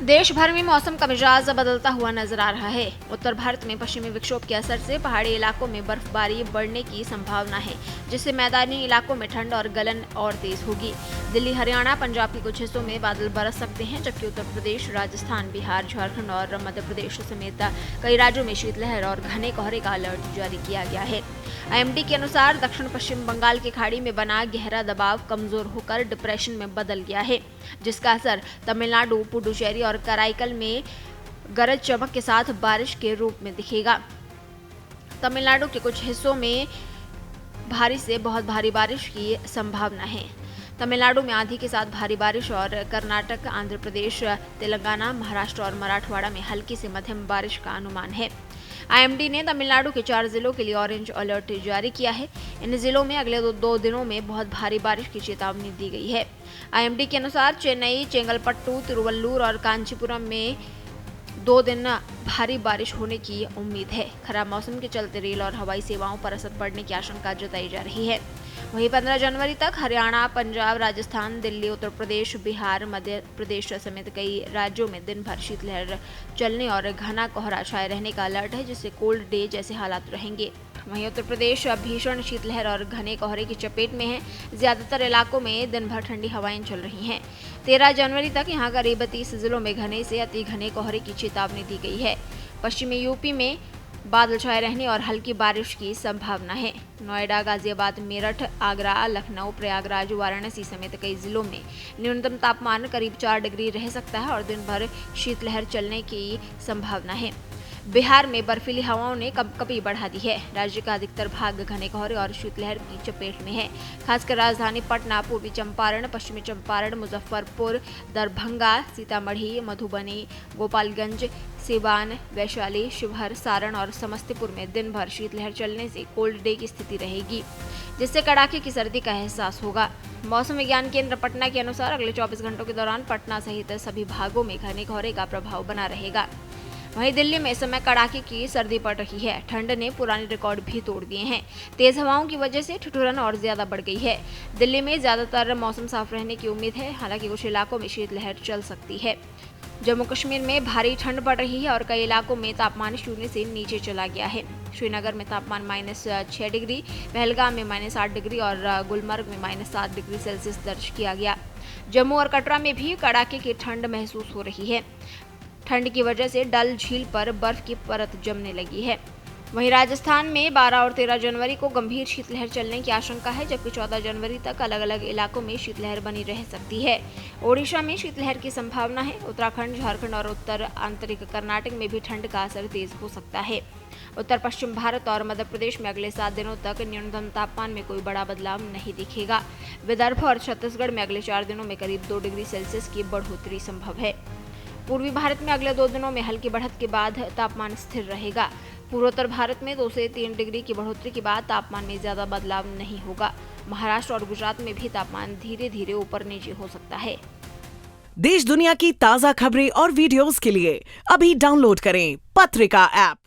देश भर में मौसम का मिजाज बदलता हुआ नजर आ रहा है। उत्तर भारत में पश्चिमी विक्षोभ के असर से पहाड़ी इलाकों में बर्फबारी बढ़ने की संभावना है, जिससे मैदानी इलाकों में ठंड और गलन और तेज होगी। दिल्ली, हरियाणा, पंजाब के कुछ हिस्सों में बादल बरस सकते हैं, जबकि उत्तर प्रदेश, राजस्थान, बिहार, झारखंड और मध्य प्रदेश समेत कई राज्यों में शीतलहर और घने कोहरे का अलर्ट जारी किया गया है। IMD के अनुसार दक्षिण पश्चिम बंगाल की खाड़ी में बना गहरा दबाव कमजोर होकर डिप्रेशन में बदल गया है, जिसका असर तमिलनाडु, पुडुचेरी और कराईकल में गरज चमक के साथ बारिश के रूप में दिखेगा। तमिलनाडु के कुछ हिस्सों में भारी से बहुत भारी बारिश की संभावना है। तमिलनाडु में आंधी के साथ भारी बारिश और कर्नाटक, आंध्र प्रदेश, तेलंगाना, महाराष्ट्र और मराठवाड़ा में हल्की से मध्यम बारिश का अनुमान है। IMD ने तमिलनाडु के 4 जिलों के लिए ऑरेंज अलर्ट जारी किया है। इन जिलों में अगले दो दिनों में बहुत भारी बारिश की चेतावनी दी गई है। IMD के अनुसार चेन्नई, चेंगलपट्टू, तिरुवल्लुर और कांचीपुरम में 2 दिन भारी बारिश होने की उम्मीद है। खराब मौसम के चलते रेल और हवाई सेवाओं पर असर पड़ने की आशंका जताई जा रही है। वहीं 15 जनवरी तक हरियाणा, पंजाब, राजस्थान, दिल्ली, उत्तर प्रदेश, बिहार, मध्य प्रदेश समेत कई राज्यों में दिन भर शीतलहर चलने और घना कोहरा छाए रहने का अलर्ट है, जिससे कोल्ड डे जैसे हालात रहेंगे। वहीं उत्तर प्रदेश भीषण शीतलहर और घने कोहरे की चपेट में है। ज्यादातर इलाकों में दिन भर ठंडी हवाएं चल रही हैं। 13 जनवरी तक यहां करीब 30 जिलों में घने से अति घने कोहरे की चेतावनी दी गई है। पश्चिमी यूपी में बादल छाए रहने और हल्की बारिश की संभावना है। नोएडा, गाजियाबाद, मेरठ, आगरा, लखनऊ, प्रयागराज, वाराणसी समेत कई जिलों में न्यूनतम तापमान करीब 4 डिग्री रह सकता है और दिन भर शीतलहर चलने की संभावना है। बिहार में बर्फीली हवाओं ने कंपकपी बढ़ा दी है। राज्य का अधिकतर भाग घने कोहरे और शीतलहर की चपेट में है। खासकर राजधानी पटना, पूर्वी चंपारण, पश्चिमी चंपारण, मुजफ्फरपुर, दरभंगा, सीतामढ़ी, मधुबनी, गोपालगंज, सिवान, वैशाली, शिवहर, सारण और समस्तीपुर में दिन भर शीतलहर चलने से कोल्ड डे की स्थिति रहेगी, जिससे कड़ाके की सर्दी का एहसास होगा। मौसम विज्ञान केंद्र पटना के अनुसार अगले 24 घंटों के दौरान पटना सहित सभी भागों में घने कोहरे का प्रभाव बना रहेगा। वहीं दिल्ली में इस समय कड़ाके की सर्दी पड़ रही है। ठंड ने पुराने रिकॉर्ड भी तोड़ दिए हैं। तेज हवाओं की वजह से ठिठुरन और ज्यादा बढ़ गई है। दिल्ली में ज्यादातर मौसम साफ रहने की उम्मीद है, हालांकि कुछ इलाकों में शीतलहर चल सकती है। जम्मू कश्मीर में भारी ठंड पड़ रही है और कई इलाकों में तापमान शून्य से नीचे चला गया है। श्रीनगर में तापमान -6 डिग्री, पहलगाम में -8 डिग्री और गुलमर्ग में -7 डिग्री सेल्सियस दर्ज किया गया। जम्मू और कटरा में भी कड़ाके की ठंड महसूस हो रही है। ठंड की वजह से डल झील पर बर्फ की परत जमने लगी है। वहीं राजस्थान में 12 और 13 जनवरी को गंभीर शीतलहर चलने की आशंका है, जबकि 14 जनवरी तक अलग अलग इलाकों में शीतलहर बनी रह सकती है। ओडिशा में शीतलहर की संभावना है। उत्तराखंड, झारखंड और उत्तर आंतरिक कर्नाटक में भी ठंड का असर तेज हो सकता है। उत्तर पश्चिम भारत और मध्य प्रदेश में अगले 7 दिनों तक न्यूनतम तापमान में कोई बड़ा बदलाव नहीं दिखेगा। विदर्भ और छत्तीसगढ़ में अगले 4 दिनों में करीब 2 डिग्री सेल्सियस की बढ़ोतरी संभव है। पूर्वी भारत में अगले 2 दिनों में हल्की बढ़त के बाद तापमान स्थिर रहेगा। पूर्वोत्तर भारत में 2 से 3 डिग्री की बढ़ोतरी के बाद तापमान में ज्यादा बदलाव नहीं होगा। महाराष्ट्र और गुजरात में भी तापमान धीरे धीरे ऊपर नीचे हो सकता है। देश दुनिया की ताजा खबरें और वीडियोस के लिए अभी डाउनलोड करें पत्रिका ऐप।